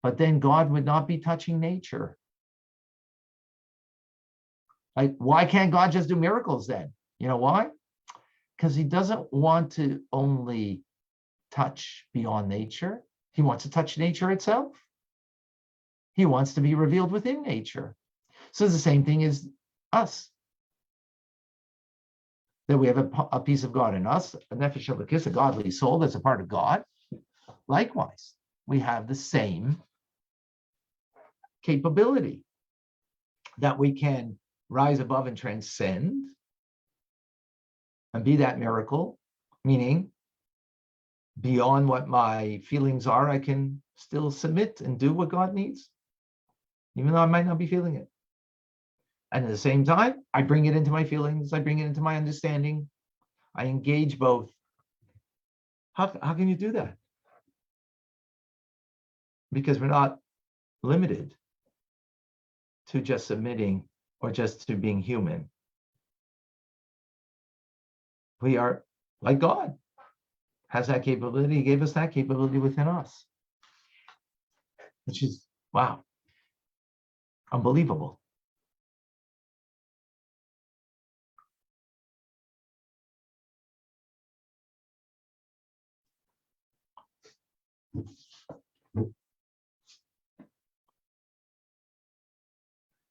but then God would not be touching nature. Like, why can't God just do miracles then? You know why? Because he doesn't want to only touch beyond nature. He wants to touch nature itself. He wants to be revealed within nature. So it's the same thing as us. That we have a piece of God in us, a nefesh elokis, a godly soul that's a part of God. Likewise, we have the same capability that we can rise above and transcend and be that miracle, meaning beyond what my feelings are, I can still submit and do what God needs, even though I might not be feeling it. And at the same time, I bring it into my feelings, I bring it into my understanding, I engage both. How can you do that? Because we're not limited to just submitting or just to being human. We are like God, has that capability. He gave us that capability within us, which is, wow, unbelievable.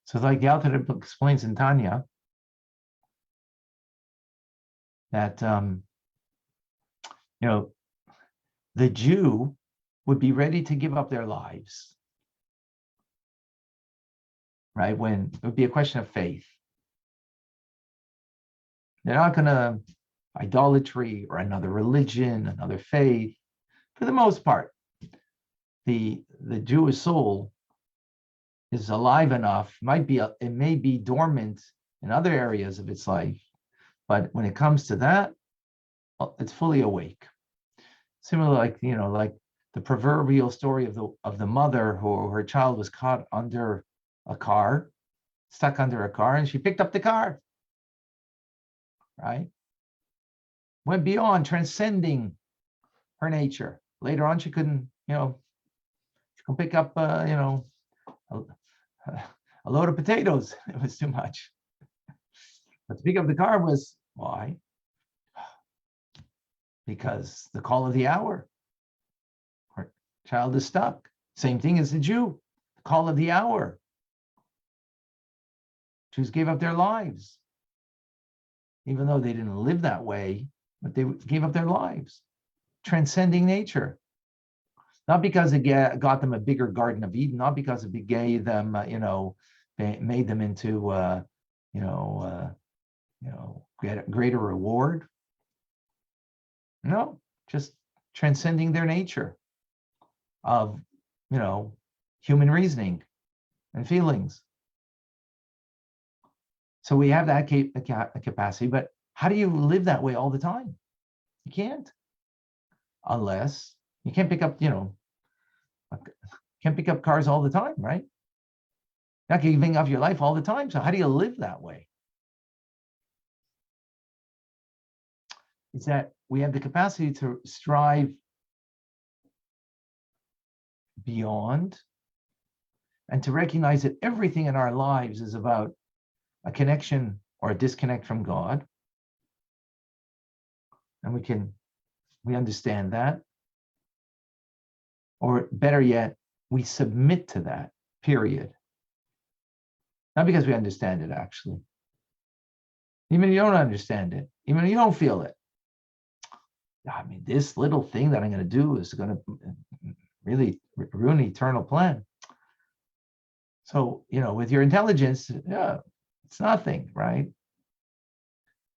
So like the Alter Rebbe explains in Tanya, that, the Jew would be ready to give up their lives, right? When it would be a question of faith. They're not going to idolatry or another religion, another faith. For the most part, the Jewish soul is alive enough, it may be dormant in other areas of its life, but when it comes to that, it's fully awake. Similar, like the proverbial story of the mother who her child was caught under a car, stuck under a car, and she picked up the car, right? Went beyond, transcending her nature. Later on, she couldn't pick up, a load of potatoes. It was too much. But to pick up the car was, why? Because the call of the hour. Her child is stuck. Same thing as the Jew. The call of the hour. Jews gave up their lives. Even though they didn't live that way, but they gave up their lives. Transcending nature. Not because it got them a bigger Garden of Eden, not because it gave them, made them into, greater reward. No, just transcending their nature of, human reasoning and feelings. So we have that capacity, but how do you live that way all the time? You can't, unless you can't pick up, can't pick up cars all the time, right? Not giving up your life all the time. So how do you live that way? It's that we have the capacity to strive beyond and to recognize that everything in our lives is about a connection or a disconnect from God. And we understand that. Or better yet, we submit to that, period. Not because we understand it, actually. Even if you don't understand it, even if you don't feel it. I mean, this little thing that I'm going to do is going to really ruin the eternal plan. So, with your intelligence, it's nothing, right?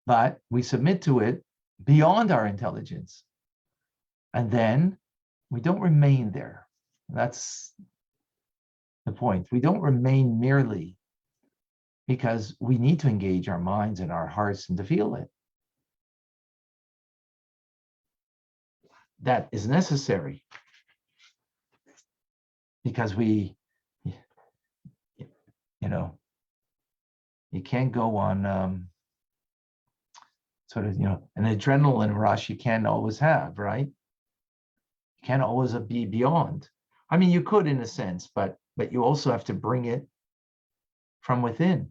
But we submit to it beyond our intelligence. And then we don't remain there. That's the point. We don't remain merely because we need to engage our minds and our hearts and to feel it. That is necessary because we You can't go on sort of, an adrenaline rush you can't always have, right? You can't always be beyond. I mean, you could in a sense, but you also have to bring it from within.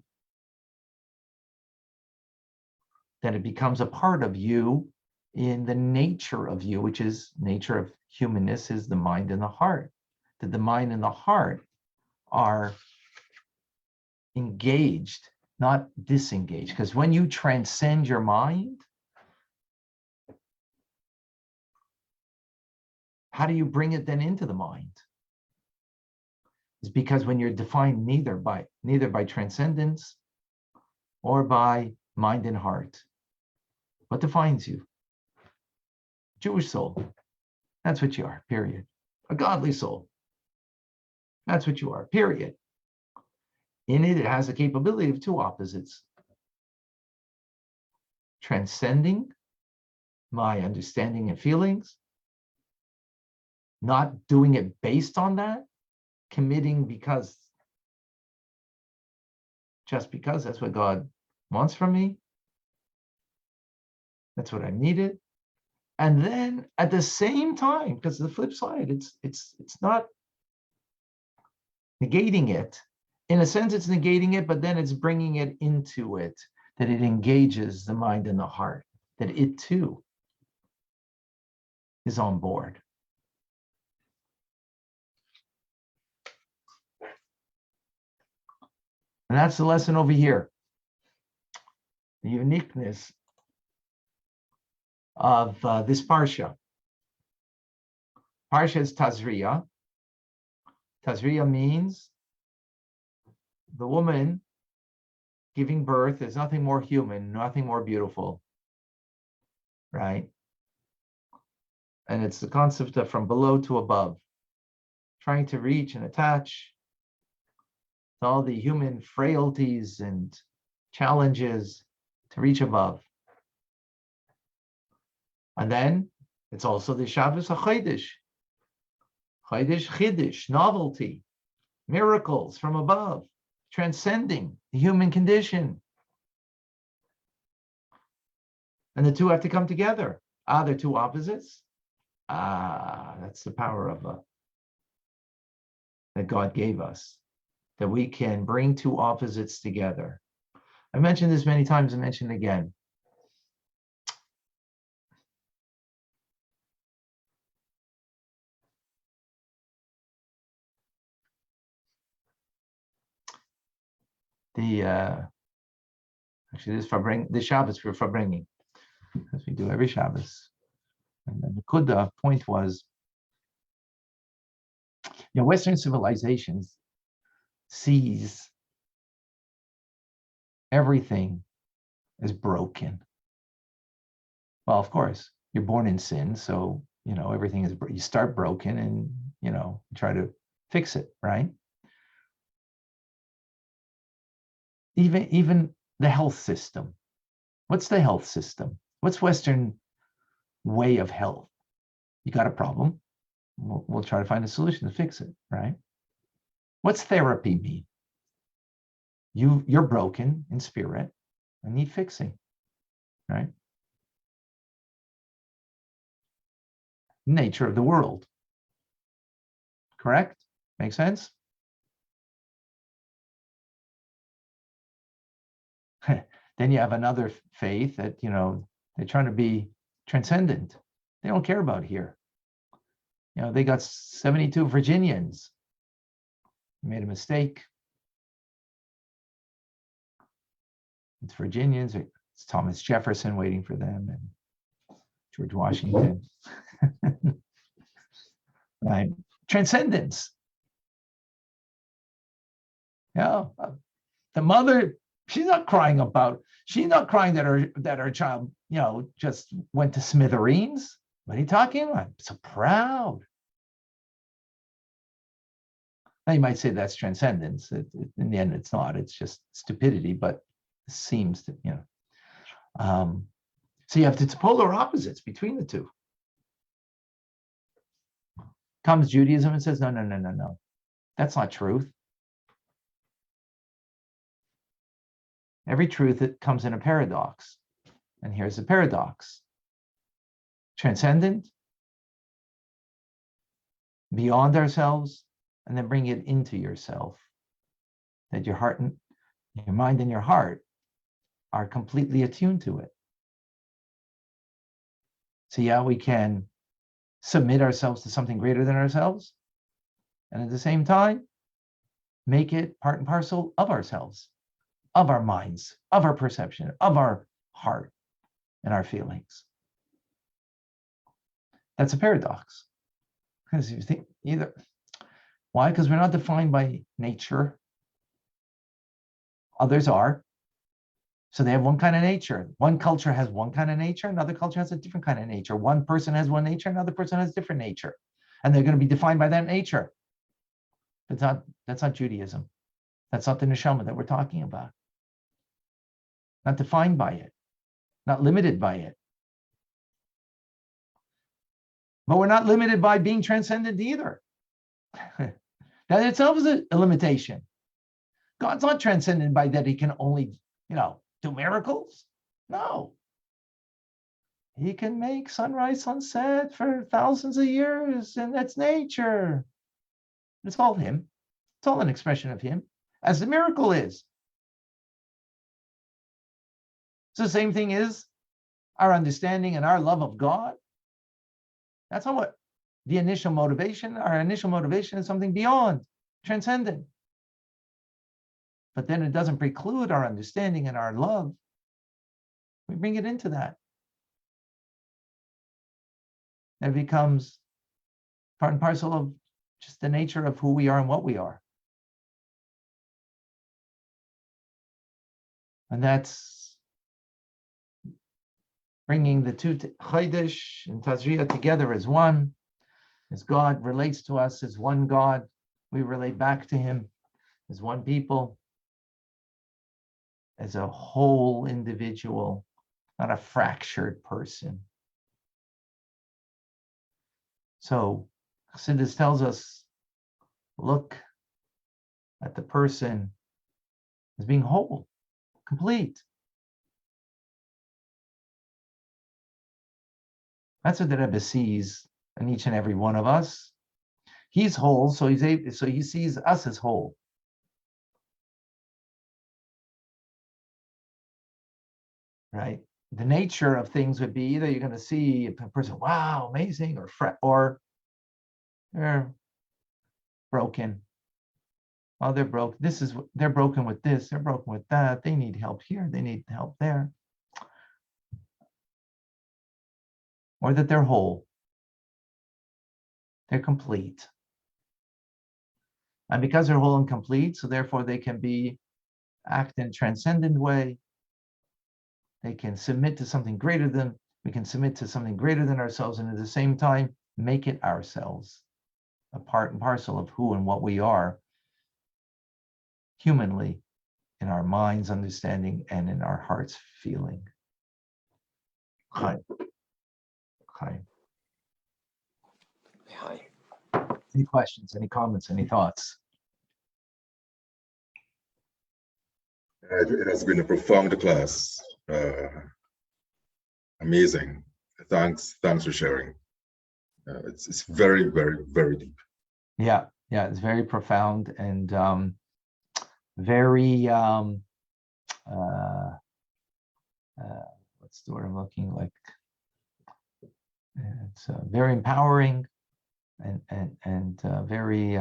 That it becomes a part of you in the nature of you, which is nature of humanness, is the mind and the heart. That the mind and the heart are engaged, not disengaged. Because when you transcend your mind, how do you bring it then into the mind? It's because when you're defined neither by transcendence or by mind and heart. What defines you? Jewish soul. That's what you are, period. A godly soul. That's what you are, period. In it, it has the capability of two opposites. Transcending my understanding and feelings, not doing it based on that, committing just because that's what God wants from me. That's what I needed. And then at the same time, because the flip side, it's not negating it. In a sense, it's negating it, but then it's bringing it into it, that it engages the mind and the heart, that it too is on board. And that's the lesson over here. The uniqueness of this Parsha. Parsha is Tazria. Tazria means the woman giving birth is nothing more human, nothing more beautiful, right? And it's the concept of from below to above, trying to reach and attach to all the human frailties and challenges to reach above. And then it's also the Shabbos HaChodesh. Chodesh Chidish, novelty, miracles from above, transcending the human condition. And the two have to come together. They're two opposites. That's the power of that God gave us, that we can bring two opposites together. I mentioned this many times, I mention it again. Actually, this Shabbos for bringing, as we do every Shabbos. And then the point was, Western civilizations sees everything as broken. Well, of course, you're born in sin, so everything is. You start broken, and try to fix it, right? Even the health system. What's the health system? What's Western way of health? You got a problem, we'll try to find a solution to fix it, right? What's therapy mean? You're broken in spirit and need fixing, right? Nature of the world. Correct? Make sense? Then you have another faith that, they're trying to be transcendent. They don't care about here. They got 72 Virginians. Made a mistake. It's Virginians. It's Thomas Jefferson waiting for them, and George Washington. Right? Transcendence. The mother, she's not crying that her child, just went to smithereens. What are you talking about? So proud. Now you might say that's transcendence. In the end, it's not. It's just stupidity, but it seems to, so you have the polar opposites between the two. Comes Judaism and says, no. That's not truth. Every truth, it comes in a paradox. And here's the paradox. Transcendent, beyond ourselves, and then bring it into yourself. That your heart and your mind and your heart are completely attuned to it. So yeah, we can submit ourselves to something greater than ourselves, and at the same time, make it part and parcel of ourselves, of our minds, of our perception, of our heart and our feelings. That's a paradox. Because you think either, why? Because we're not defined by nature. Others are. So they have one kind of nature. One culture has one kind of nature, another culture has a different kind of nature. One person has one nature, another person has a different nature. And they're going to be defined by that nature. That's not Judaism. That's not the neshama that we're talking about. Not defined by it, not limited by it. But we're not limited by being transcendent either. That itself is a limitation. God's not transcendent by that he can only, do miracles. No. He can make sunrise, sunset for thousands of years, and that's nature. It's all him. It's all an expression of him, as the miracle is. So the same thing is our understanding and our love of God. That's not what the initial motivation. Our initial motivation is something beyond, transcendent. But then it doesn't preclude our understanding and our love. We bring it into that. It becomes part and parcel of just the nature of who we are and what we are. And that's bringing the two HaChodesh and Tazria together as one. As God relates to us as one God, we relate back to him as one people, as a whole individual, not a fractured person. So Chassidus tells us, look at the person as being whole, complete. That's what the Rebbe sees in each and every one of us. He's whole, so he sees us as whole. Right? The nature of things would be either you're going to see a person, wow, amazing, or they're broken. Oh, they're broke. They're broken with this, they're broken with that. They need help here, they need help there. Or that they're whole. They're complete. And because they're whole and complete, so therefore they can act in a transcendent way. They can submit to something greater than, we can submit to something greater than ourselves, and at the same time, make it ourselves, a part and parcel of who and what we are, humanly, in our mind's understanding and in our heart's feeling. Hi. Any questions, any comments, any thoughts? It has been a profound class. Amazing. Thanks for sharing. It's very, very, very deep. Yeah, it's very profound and very what's the word I'm looking like? It's very empowering and very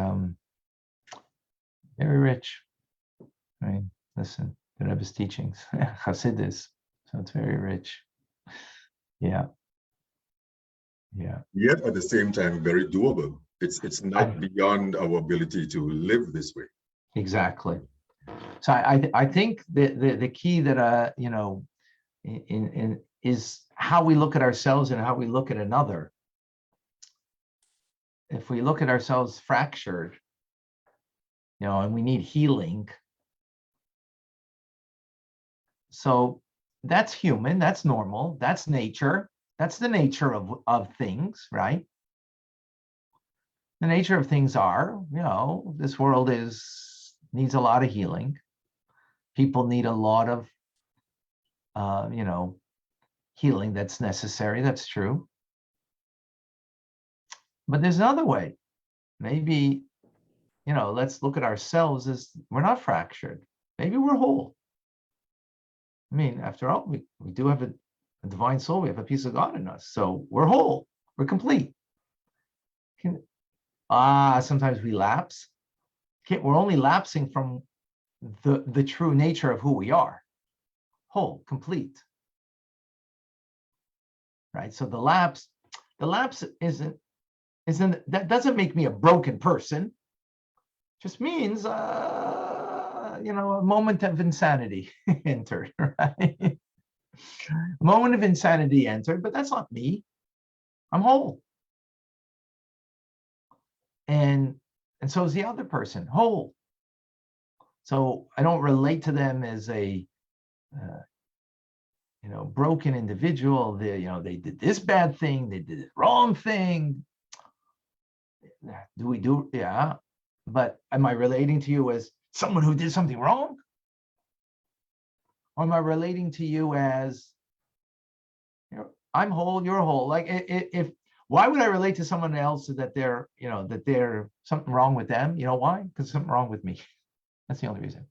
very rich. I mean, listen, the Rebbe's teachings, Chassidus, so it's very rich. Yeah. Yet at the same time, very doable. It's not beyond our ability to live this way. Exactly. So I think the key that in is how we look at ourselves and how we look at another. If we look at ourselves fractured, and we need healing, so that's human, that's normal, that's nature, that's the nature of things, right? The nature of things are, this world needs a lot of healing. People need a lot of healing that's necessary. That's true. But there's another way. Maybe, let's look at ourselves as we're not fractured. Maybe we're whole. I mean, after all, we do have a divine soul. We have a piece of God in us. So we're whole. We're complete. Sometimes we lapse. We're only lapsing from the true nature of who we are. Whole, complete. Right? So the lapse isn't that doesn't make me a broken person. Just means a moment of insanity entered, right? A moment of insanity entered, but that's not me. I'm whole. And so is the other person, whole. So I don't relate to them as a broken individual. They did this bad thing, they did the wrong thing. Yeah. But am I relating to you as someone who did something wrong? Or am I relating to you as, I'm whole, you're whole? Like, why would I relate to someone else that they're something wrong with them? You know why? Because something wrong with me. That's the only reason.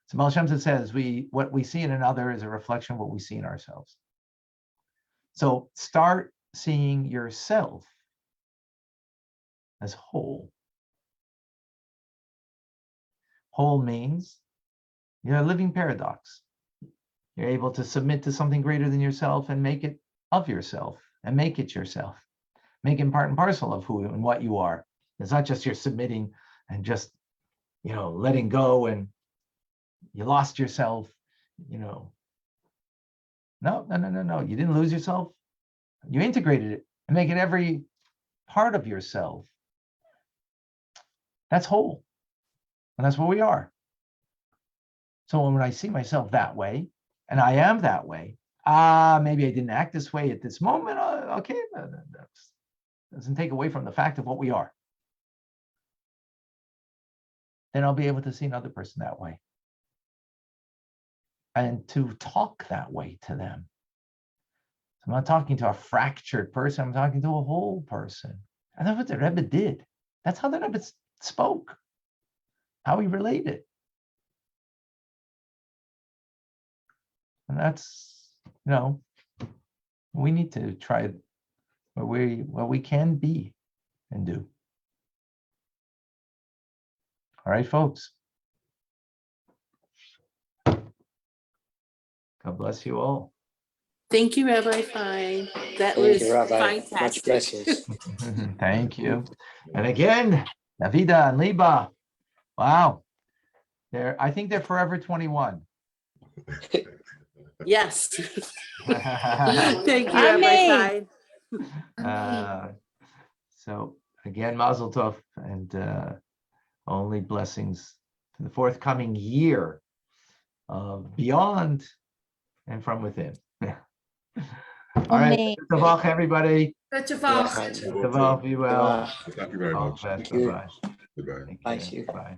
So Baal Shem Tov says what we see in another is a reflection of what we see in ourselves. So start seeing yourself as whole. Whole means you're a living paradox. You're able to submit to something greater than yourself and make it of yourself and make it yourself. Make it part and parcel of who and what you are. It's not just you're submitting and just, letting go and you lost yourself, No. You didn't lose yourself. You integrated it and make it every part of yourself. That's whole. And that's what we are. So when I see myself that way, and I am that way, maybe I didn't act this way at this moment. Okay, that doesn't take away from the fact of what we are. Then I'll be able to see another person that way. And to talk that way to them. I'm not talking to a fractured person, I'm talking to a whole person. And that's what the Rebbe did. That's how the Rebbe spoke, how he related. And that's, we need to try what we can be and do. All right, folks. God bless you all. Thank you, Rabbi Fine. That Thank was you, Rabbi. fantastic. Much blessings. Thank you. And again, Davida and Liba. Wow. I think they're forever 21. Yes. Thank you, Rabbi Amen. Fine. So again, Mazel Tov, and only blessings to the forthcoming year of beyond and from within. All right, Amen. Tavach, everybody. Thank Tavach, be well. you very much. All the best. Thank you. Bye-bye. Goodbye. Thank Thank you. Bye.